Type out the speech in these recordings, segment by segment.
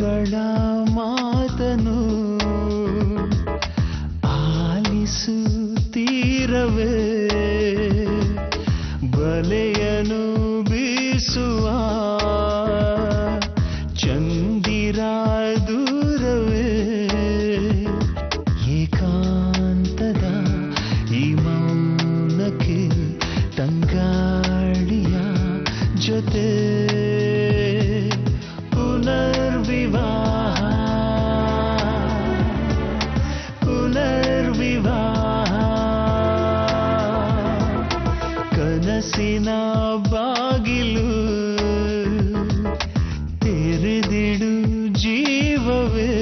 ಮಾತುಗಳ ಮಾತನು ಆಲಿಸುತ್ತೀರವೇ ಬಲೆಯನು ಬೀಸುವ ಚಂದಿರ ದೂರವೇ ಏಕಾಂತದ ಈ ಮೌನಕ್ಕೆ ತಂಗಾಳಿಯ ಜೊತೆ ಪುನರ್ವಿವಾಹ ಕನಸಿನ ಬಾಗಿಲು ತೆರೆದಿಡು ಜೀವವೇ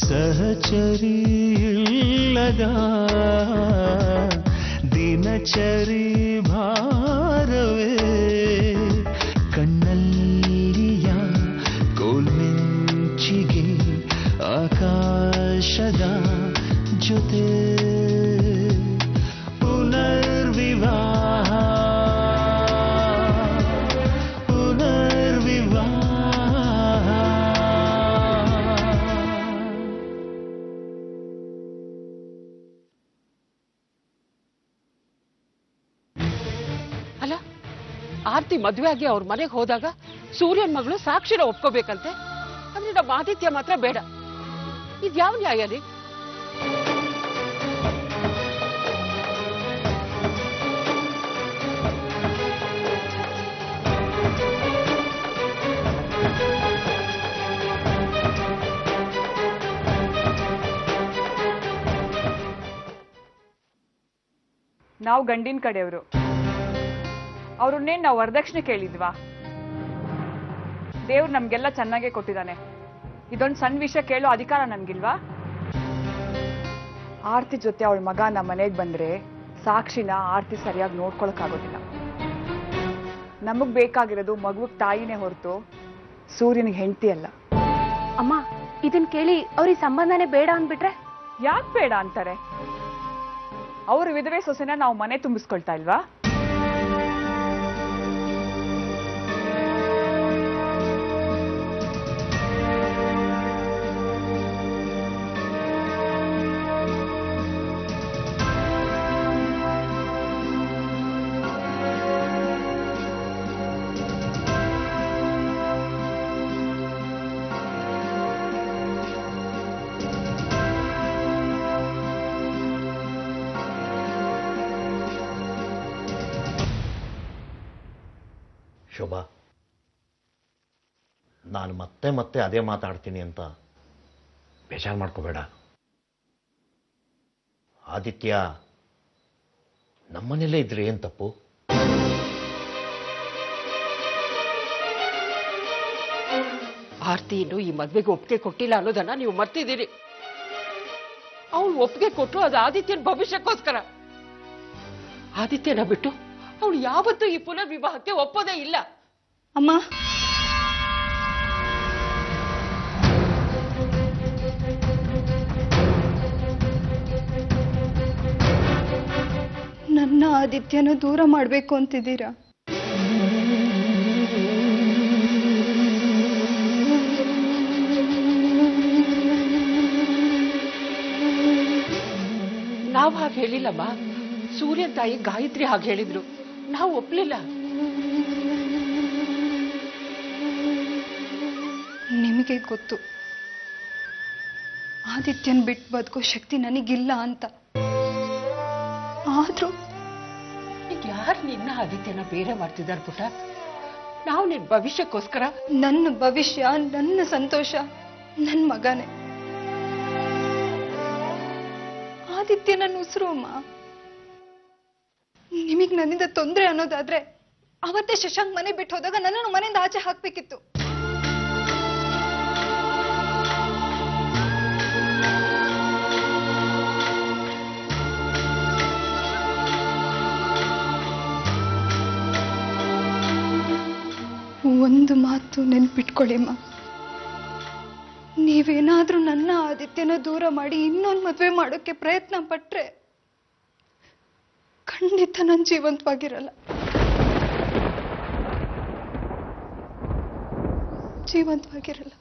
ಸಹಚರಿ ಇಲ್ಲದ ದಿನಚರಿ ಭಾರವೇ ಕಣ್ಣಲ್ಲಿಯ ಕೋಲ್ಮಿಂಚಿಗೆ ಆಕಾಶದ ಜೊತೆ ಪುನರ್ವಿವಾಹ ಅಲ್ಲ ಆರ್ತಿ ಮದುವೆ ಆಗಿ ಅವ್ರ ಮನೆಗೆ ಹೋದಾಗ ಸೂರ್ಯನ್ ಮಗಳು ಸಾಕ್ಷಿನ ಒಪ್ಕೋಬೇಕಂತೆ ಅಂದ್ರೆ ನಮ್ಮ ಆದಿತ್ಯ ಮಾತ್ರ ಬೇಡ. ಇದ್ಯಾವ ನ್ಯಾಯ ರೀ? ನಾವು ಗಂಡಿನ ಕಡೆಯವರು, ಅವ್ರನ್ನೇನು ನಾವು ವರದಕ್ಷಿಣೆ ಕೇಳಿದ್ವಾ? ದೇವ್ರು ನಮ್ಗೆಲ್ಲ ಚೆನ್ನಾಗೇ ಕೊಟ್ಟಿದ್ದಾನೆ. ಇದೊಂದು ಸಣ್ಣ ವಿಷಯ ಕೇಳೋ ಅಧಿಕಾರ ನನ್ಗಿಲ್ವಾ? ಆರ್ತಿ ಜೊತೆ ಅವಳ ಮಗ ನಮ್ಮ ಮನೆಗೆ ಬಂದ್ರೆ ಸಾಕ್ಷಿನ ಆರ್ತಿ ಸರಿಯಾಗಿ ನೋಡ್ಕೊಳಕ್ಕಾಗೋದಿಲ್ಲ. ನಮಗ್ ಬೇಕಾಗಿರೋದು ಮಗುವಿಗೆ ತಾಯಿನೇ ಹೊರತು ಸೂರ್ಯನಿಗೆ ಹೆಂಡತಿ ಅಲ್ಲ. ಅಮ್ಮ, ಇದನ್ ಕೇಳಿ ಅವ್ರಿಗೆ ಸಂಬಂಧನೇ ಬೇಡ ಅಂದ್ಬಿಟ್ರೆ? ಯಾಕೆ ಬೇಡ ಅಂತಾರೆ? ಅವ್ರ ವಿಧವೆ ಸೊಸೆನ ನಾವು ಮನೆ ತುಂಬಿಸ್ಕೊಳ್ತಾ ಇಲ್ವಾ? ಶೋಭಾ, ನಾನು ಮತ್ತೆ ಮತ್ತೆ ಅದೇ ಮಾತಾಡ್ತೀನಿ ಅಂತ ಬೇಜಾರು ಮಾಡ್ಕೋಬೇಡ. ಆದಿತ್ಯ ನಮ್ಮನೇಲೇ ಇದ್ರೆ ಏನ್ ತಪ್ಪು? ಆರ್ತಿ ಇನ್ನು ಈ ಮದ್ವೆಗೆ ಒಪ್ಪಿಗೆ ಕೊಟ್ಟಿಲ್ಲ ಅನ್ನೋದನ್ನ ನೀವು ಮರ್ತಿದ್ದೀರಿ. ಅವಳು ಒಪ್ಪಿಗೆ ಕೊಟ್ಟರು ಅದು ಆದಿತ್ಯನ ಭವಿಷ್ಯಕ್ಕೋಸ್ಕರ. ಆದಿತ್ಯನ ಬಿಟ್ಟು ಅವಳು ಯಾವತ್ತೂ ಈ ಪುನರ್ವಿವಾಹಕ್ಕೆ ಒಪ್ಪೋದೇ ಇಲ್ಲ. ಅಮ್ಮ, ನನ್ನ ಆದಿತ್ಯನ ದೂರ ಮಾಡಬೇಕು ಅಂತಿದ್ದೀರಾ? ನಾವು ಹಾಗೆ ಹೇಳಿಲ್ಲಮ್ಮ. ಸೂರ್ಯನ್ ತಾಯಿ ಗಾಯತ್ರಿ ಹಾಗೆ ಹೇಳಿದ್ರು, ನಾವು ಒಪ್ಲಿಲ್ಲ. ನಿಮಗೆ ಗೊತ್ತು ಆದಿತ್ಯನ್ ಬಿಟ್ಟು ಬದುಕೋ ಶಕ್ತಿ ನನಗಿಲ್ಲ ಅಂತ. ಆದ್ರೂ ಈಗ ಯಾರು ನಿನ್ನ ಆದಿತ್ಯನ ಬೇರೆ ಮಾಡ್ತಿದ್ದಾರೆ ಪುಟ? ನಾವು ನಿನ್ ಭವಿಷ್ಯಕ್ಕೋಸ್ಕರ. ನನ್ನ ಭವಿಷ್ಯ, ನನ್ನ ಸಂತೋಷ ನನ್ನ ಮಗನೇ. ಆದಿತ್ಯ ನನ್ನ ಉಸಿರು ಅಮ್ಮ. ನಿಮಗ್ ನನ್ನಿಂದ ತೊಂದರೆ ಅನ್ನೋದಾದ್ರೆ ಅವತ್ತೇ ಶಶಾಂಕ್ ಮನೆ ಬಿಟ್ಟು ಹೋದಾಗ ನನ್ನನ್ನು ಮನೆಯಿಂದ ಆಚೆ ಹಾಕ್ಬೇಕಿತ್ತು. ಒಂದು ಮಾತು ನೆನ್ಪಿಟ್ಕೊಳ್ಳಿಮ್ಮ, ನೀವೇನಾದ್ರೂ ನನ್ನ ಆದಿತ್ಯನ ದೂರ ಮಾಡಿ ಇನ್ನೊಂದು ಮದುವೆ ಮಾಡೋಕೆ ಪ್ರಯತ್ನ ಪಟ್ರೆ ಖಂಡಿತ ನಾನು ಜೀವಂತವಾಗಿರಲ್ಲ. ಜೀವಂತವಾಗಿರಲ್ಲ.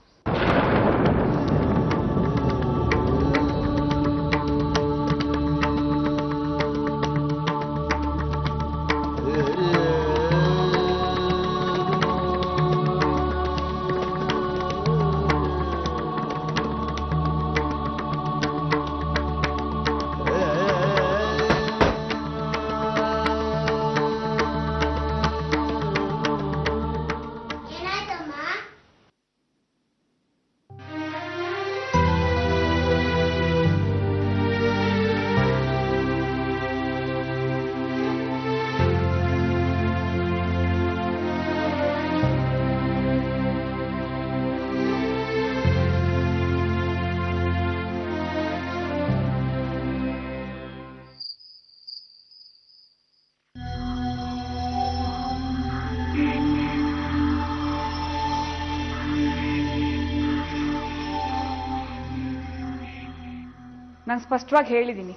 ನಾನು ಸ್ಪಷ್ಟವಾಗಿ ಹೇಳಿದ್ದೀನಿ,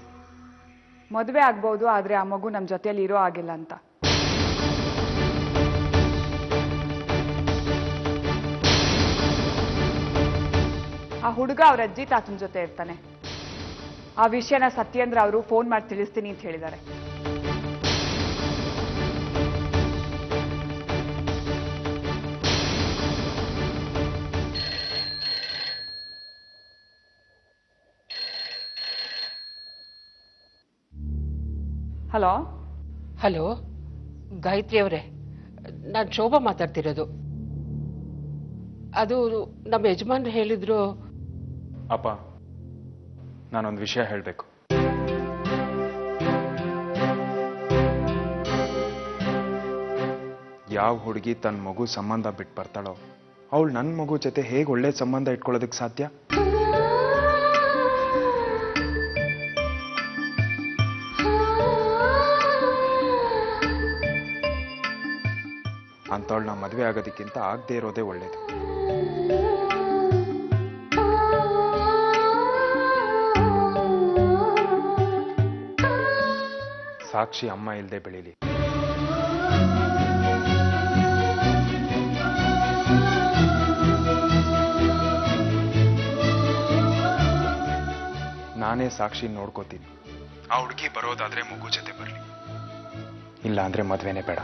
ಮದುವೆ ಆಗ್ಬೋದು, ಆದರೆ ಆ ಮಗು ನಮ್ಮ ಜೊತೆಯಲ್ಲಿ ಇರೋ ಆಗಿಲ್ಲ ಅಂತ. ಆ ಹುಡುಗ ಅವ್ರ ಅಜ್ಜಿ ತಾತನ ಜೊತೆ ಇರ್ತಾನೆ. ಆ ವಿಷಯನ ಸತ್ಯೇಂದ್ರ ಅವರು ಫೋನ್ ಮಾಡಿ ತಿಳಿಸ್ತೀನಿ ಅಂತ ಹೇಳಿದ್ದಾರೆ. ಹಲೋ ಹಲೋ, ಗಾಯತ್ರಿ ಅವರೇ, ನಾನು ಶೋಭಾ ಮಾತಾಡ್ತಿರೋದು. ಅದು ನಮ್ಮ ಯಜಮಾನ್ರು ಹೇಳಿದ್ರು. ಅಪ್ಪ, ನಾನೊಂದು ವಿಷಯ ಹೇಳಬೇಕು. ಯಾವ ಹುಡುಗಿ ತನ್ನ ಮಗು ಸಂಬಂಧ ಬಿಟ್ಟು ಬರ್ತಾಳೋ ಅವಳು ನನ್ನ ಮಗು ಜೊತೆ ಹೇಗೆ ಒಳ್ಳೆ ಸಂಬಂಧ ಇಟ್ಕೊಳ್ಳೋದಕ್ಕೆ ಸಾಧ್ಯ? ಅಂಥವಳನ್ನ ಮದುವೆ ಆಗೋದಕ್ಕಿಂತ ಆಗದೆ ಇರೋದೇ ಒಳ್ಳೇದು. ಸಾಕ್ಷಿ ಅಮ್ಮ ಇಲ್ಲದೆ ಬೆಳೀಲಿ. ನಾನೇ ಸಾಕ್ಷಿ ನೋಡ್ಕೋತೀನಿ. ಆ ಹುಡುಗಿ ಬರೋದಾದ್ರೆ ಮಗು ಜೊತೆ ಬರಲಿ, ಇಲ್ಲ ಅಂದ್ರೆ ಮದ್ವೆನೇ ಬೇಡ.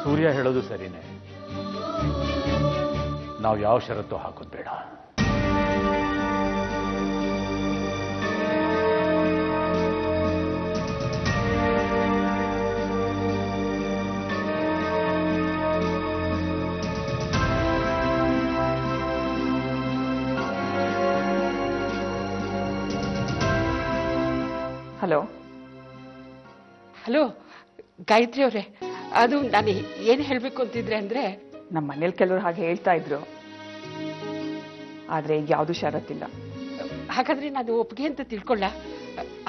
ಸೂರ್ಯ ಹೇಳೋದು ಸರಿನೇ, ನಾವು ಯಾವ ಷರತ್ತು ಹಾಕೋದು ಬೇಡ. ಹಲೋ ಹಲೋ ಗಾಯತ್ರಿ ಅವರೇ, ಅದು ನಾನು ಏನು ಹೇಳಬೇಕು ಅಂತಿದ್ರೆ ಅಂದ್ರೆ, ನಮ್ಮ ಮನೇಲಿ ಕೆಲವರು ಹಾಗೆ ಹೇಳ್ತಾ ಇದ್ರು, ಆದ್ರೆ ಈಗ ಯಾವುದು ಷರತ್ತಿಲ್ಲ. ಹಾಗಾದ್ರೆ ನಾನು ಒಪ್ಪಿಗೆ ಅಂತ ತಿಳ್ಕೊಳ್ಳ?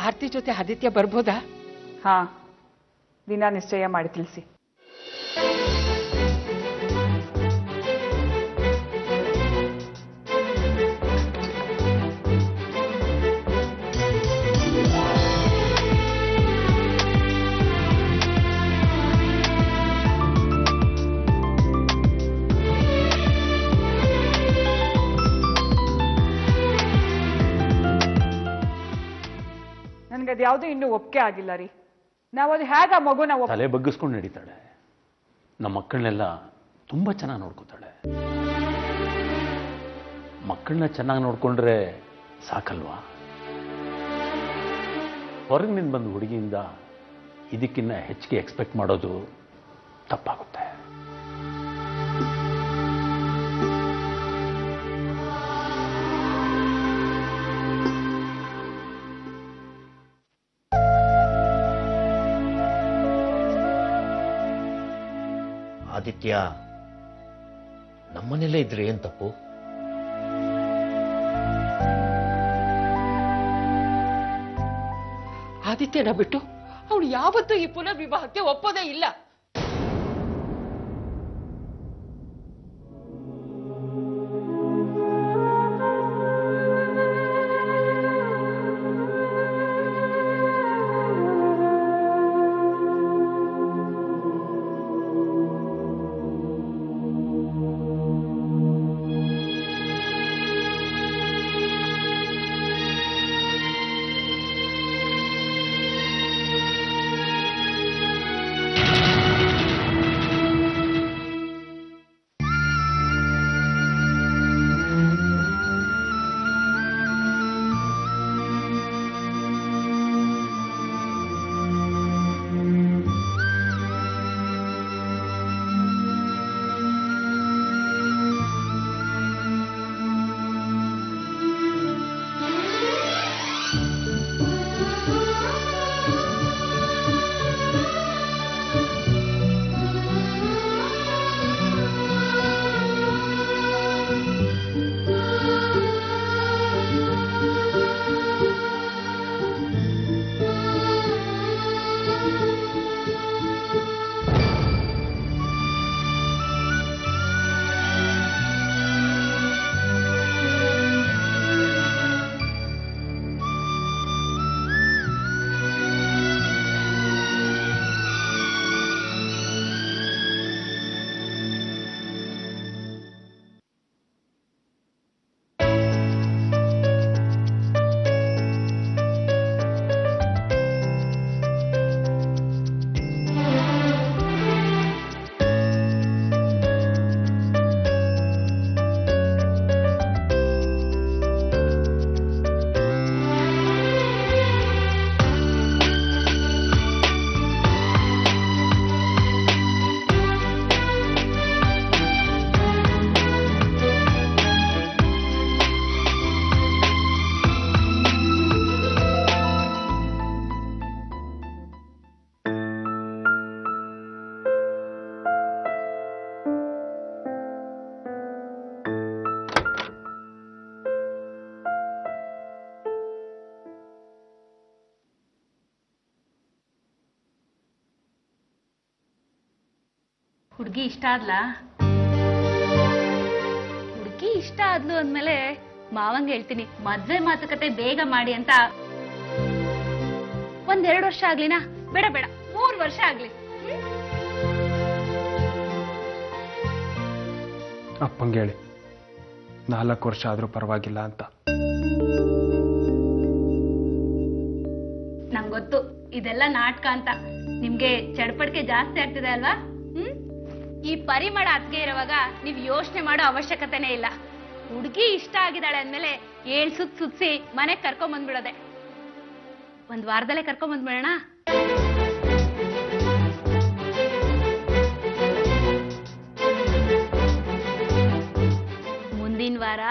ಆರತಿ ಜೊತೆ ಆದಿತ್ಯ ಬರ್ಬೋದಾ? ಹಾ, ದಿನ ನಿಶ್ಚಯ ಮಾಡಿ ತಿಳಿಸಿ. ಅದ್ಯಾವುದೂ ಇನ್ನೂ ಒಪ್ಪಿಗೆ ಆಗಿಲ್ಲ ರೀ. ನಾವು ಅದು ಹೇಗ ಮಗುನ ತಲೆ ಬಗ್ಗಿಸ್ಕೊಂಡು ನಡೀತಾಳೆ. ನಮ್ಮ ಮಕ್ಕಳನ್ನೆಲ್ಲ ತುಂಬಾ ಚೆನ್ನಾಗಿ ನೋಡ್ಕೋತಾಳೆ. ಮಕ್ಕಳನ್ನ ಚೆನ್ನಾಗಿ ನೋಡ್ಕೊಂಡ್ರೆ ಸಾಕಲ್ವಾ? ಹೊರಗಿನಿಂದ ಬಂದ ಹುಡುಗಿಯಿಂದ ಇದಕ್ಕಿನ್ನ ಹೆಚ್ಚಿಗೆ ಎಕ್ಸ್ಪೆಕ್ಟ್ ಮಾಡೋದು ತಪ್ಪಾಗುತ್ತೆ. ಆದಿತ್ಯ ನಮ್ಮನೆಲ್ಲೇ ಇದ್ರೆ ಏನ್ ತಪ್ಪು? ಆದಿತ್ಯನ ಬಿಟ್ಟು ಅವಳು ಯಾವತ್ತೂ ಈ ಪುನರ್ವಿವಾಹಕ್ಕೆ ಒಪ್ಪೋದೇ ಇಲ್ಲ. ಹುಡುಗಿ ಇಷ್ಟ ಆದ್ಲಾ? ಹುಡುಗಿ ಇಷ್ಟ ಆದ್ಲು ಅಂದ್ಮೇಲೆ ಮಾವಂಗೆ ಹೇಳ್ತೀನಿ ಮದ್ವೆ ಮಾತುಕತೆ ಬೇಗ ಮಾಡಿ ಅಂತ. 1-2 ವರ್ಷ ಆಗ್ಲಿನಾ? ಬೇಡ ಬೇಡ 3 ವರ್ಷ ಆಗ್ಲಿ. ಅಪ್ಪಂಗೆ ಹೇಳಿ 4 ವರ್ಷ ಆದ್ರೂ ಪರವಾಗಿಲ್ಲ ಅಂತ. ನಂಗೆ ಗೊತ್ತು ಇದೆಲ್ಲ ನಾಟಕ ಅಂತ. ನಿಮ್ಗೆ ಚಡಪಡಿಕೆ ಜಾಸ್ತಿ ಆಗ್ತಿದೆ ಅಲ್ವಾ? ಈ ಪರಿಮಳ ಅತ್ಗೆ ಇರುವಾಗ ನೀವ್ ಯೋಚನೆ ಮಾಡೋ ಅವಶ್ಯಕತೆನೇ ಇಲ್ಲ. ಹುಡುಗಿ ಇಷ್ಟ ಆಗಿದ್ದಾಳೆ ಅಂದ್ಮೇಲೆ 7 ಸುತ್ಸಿ ಮನೆಗ್ ಕರ್ಕೊಂಡ್ ಬಂದ್ಬಿಡೋದೆ. 1 ವಾರದಲ್ಲೇ ಕರ್ಕೊಂಡ್ ಬಂದ್ಬಿಡೋಣ. ಮುಂದಿನ ವಾರ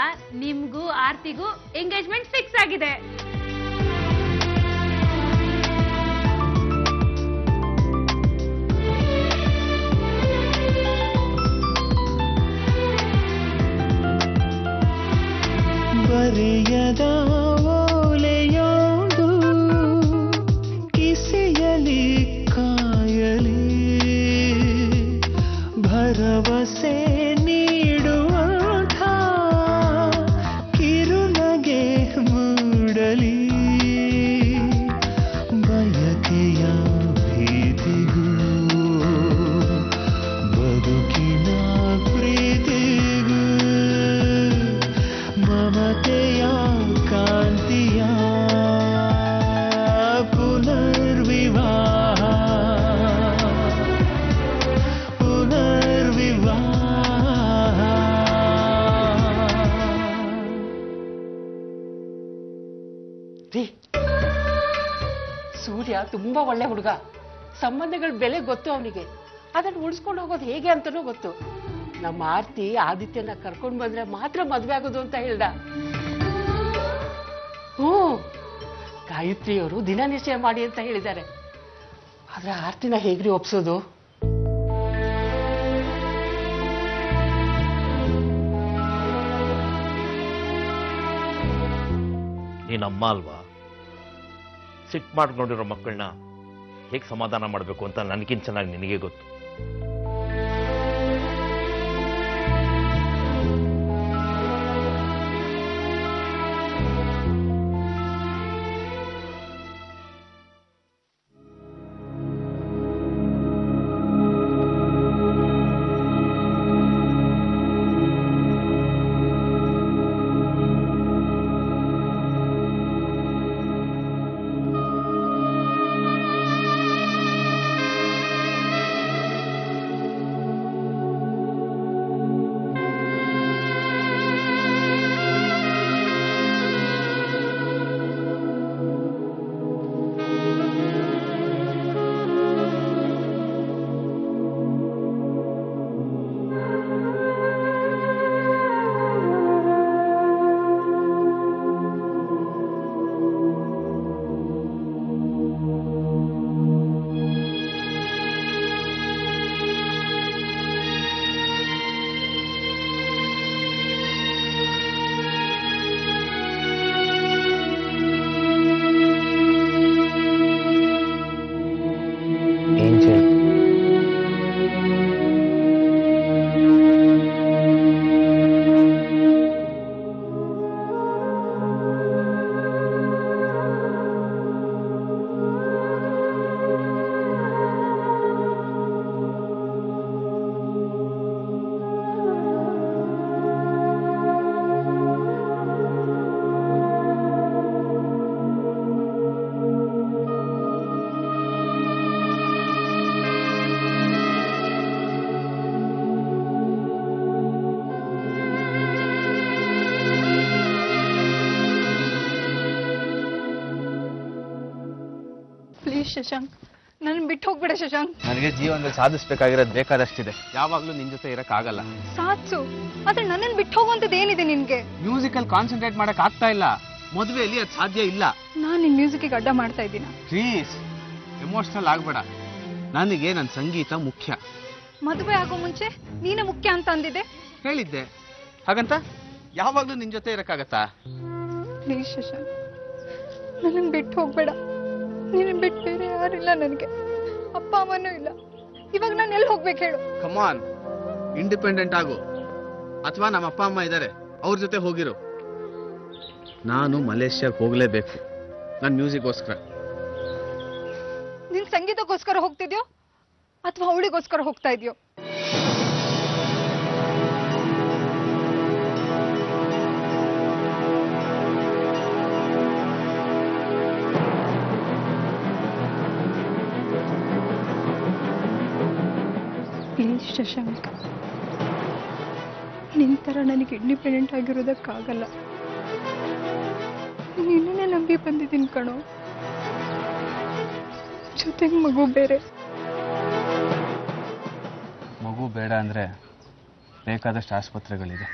ನಿಮ್ಗೂ ಆರ್ತಿಗೂ ಎಂಗೇಜ್ಮೆಂಟ್ ಫಿಕ್ಸ್ ಆಗಿದೆ. ಬರೆಯದ ಓಲೆಯೊಂದು ಕಿಸೆಯಲಿ ಕಾಯಲಿ ಭರವಸೆ ನೀಡುವಂಥ ಕಿರುನಗೆ ಮೂಡಲಿ ಬಯಕೆಯ ಭೀತಿಗೂ ಬದುಕಿನ ಪ್ರೀತಿಗೂ ಮಮತೆಯ ಕಾಂತಿಯ ಪುನರ್ವಿವಾಹ ರೀ, ಸೂರ್ಯ ತುಂಬಾ ಒಳ್ಳೆ ಹುಡುಗ. ಸಂಬಂಧಗಳ ಬೆಲೆ ಗೊತ್ತು ಅವನಿಗೆ. ಅದನ್ನು ಉಳಿಸ್ಕೊಂಡು ಹೋಗೋದು ಹೇಗೆ ಅಂತನೂ ಗೊತ್ತು. ನಮ್ಮ ಆರ್ತಿ ಆದಿತ್ಯನ ಕರ್ಕೊಂಡು ಬಂದ್ರೆ ಮಾತ್ರ ಮದ್ವೆ ಆಗೋದು ಅಂತ ಹೇಳ್ದ. ಗಾಯತ್ರಿಯವರು ದಿನ ನಿಶ್ಚಯ ಮಾಡಿ ಅಂತ ಹೇಳಿದ್ದಾರೆ. ಆದ್ರೆ ಆರ್ತಿನ ಹೇಗ್ರಿ ಒಪ್ಸೋದು? ನೀನಮ್ಮ ಅಲ್ವಾ? ಸಿಟ್ಟು ಮಾಡ್ಕೊಂಡಿರೋ ಮಕ್ಕಳನ್ನ ಹೇಗೆ ಸಮಾಧಾನ ಮಾಡಬೇಕು ಅಂತ ನನಗಿಂತ ಚೆನ್ನಾಗಿ ನಿನಗೆ ಗೊತ್ತು. ಪ್ಲೀಸ್ ಶಶಾಂಕ್, ನನ್ನ ಬಿಟ್ಟು ಹೋಗ್ಬೇಡ ಶಶಾಂಕ್. ನನಗೆ ಜೀವನದಲ್ಲಿ ಸಾಧಿಸ್ಬೇಕಾಗಿರೋದು ಬೇಕಾದಷ್ಟಿದೆ. ಯಾವಾಗ್ಲೂ ನಿನ್ ಜೊತೆ ಇರಕ್ಕಾಗಲ್ಲ. ಸಾಧ್ಸು, ಆದ್ರೆ ನನ್ನನ್ನು ಬಿಟ್ಟು ಹೋಗುವಂತದ್ದು ಏನಿದೆ ನಿನ್ಗೆ? ಮ್ಯೂಸಿಕಲ್ ಕಾನ್ಸಂಟ್ರೇಟ್ ಮಾಡಕ್ ಆಗ್ತಾ ಇಲ್ಲ. ಮದುವೆಯಲ್ಲಿ ಅದು ಸಾಧ್ಯ ಇಲ್ಲ. ನಾನು ನಿನ್ ಮ್ಯೂಸಿಕ್ಗೆ ಅಡ್ಡ ಮಾಡ್ತಾ ಇದ್ದೀನ? Please emotional ಆಗ್ಬೇಡ. ನನಗೆ ನನ್ನ ಸಂಗೀತ ಮುಖ್ಯ. ಮದುವೆ ಆಗೋ ಮುಂಚೆ ನೀನೇ ಮುಖ್ಯ ಅಂತ ಅಂದಿದ್ದೆ. ಹೇಳಿದ್ದೆ. ಹಾಗಂತ ಯಾವಾಗ್ಲೂ ನಿನ್ ಜೊತೆ ಇರಕ್ಕಾಗತ್ತಾ? ಪ್ಲೀಸ್ ಶಶಾಂಕ್, ನನ್ನನ್ನು ಬಿಟ್ಟು ಹೋಗ್ಬೇಡ. ನೀನು ಬಿಟ್ಟು ಬೇರೆ ಯಾರಿಲ್ಲ ನನಗೆ. ಅಪ್ಪ ಅಮ್ಮನೂ ಇಲ್ಲ. ಇವಾಗ ನಾನು ಎಲ್ಲಿ ಹೋಗ್ಬೇಕು ಹೇಳು? ಕಮಾನ್, ಇಂಡಿಪೆಂಡೆಂಟ್ ಆಗು. ಅಥವಾ ನಮ್ಮ ಅಪ್ಪ ಅಮ್ಮ ಇದ್ದಾರೆ, ಅವ್ರ ಜೊತೆ ಹೋಗಿರು. ನಾನು ಮಲೇಷ್ಯಾಗೆ ಹೋಗಲೇಬೇಕು ನನ್ನ ಮ್ಯೂಸಿಕ್ಗೋಸ್ಕರ. ನಿನ್ ಸಂಗೀತಕ್ಕೋಸ್ಕರ ಹೋಗ್ತಿದ್ಯೋ ಅಥವಾ ಅವಳಿಗೋಸ್ಕರ ಹೋಗ್ತಾ ಇದೆಯೋ? ಪ್ಲೀಸ್ ಶಶಾಂಕ್, ನಿನ್ ಥರ ನನಗೆ ಇಂಡಿಪೆಂಡೆಂಟ್ ಆಗಿರೋದಕ್ಕಾಗಲ್ಲ. ನಿನ್ನೇ ನಂಬಿ ಬಂದಿದ್ದೀನಿ ಕಣೋ, ಜೊತೆಗೆ ಮಗು ಬೇರೆ. ಮಗು ಬೇಡ ಅಂದರೆ ಬೇಕಾದಷ್ಟು ಆಸ್ಪತ್ರೆಗಳಿದೆ.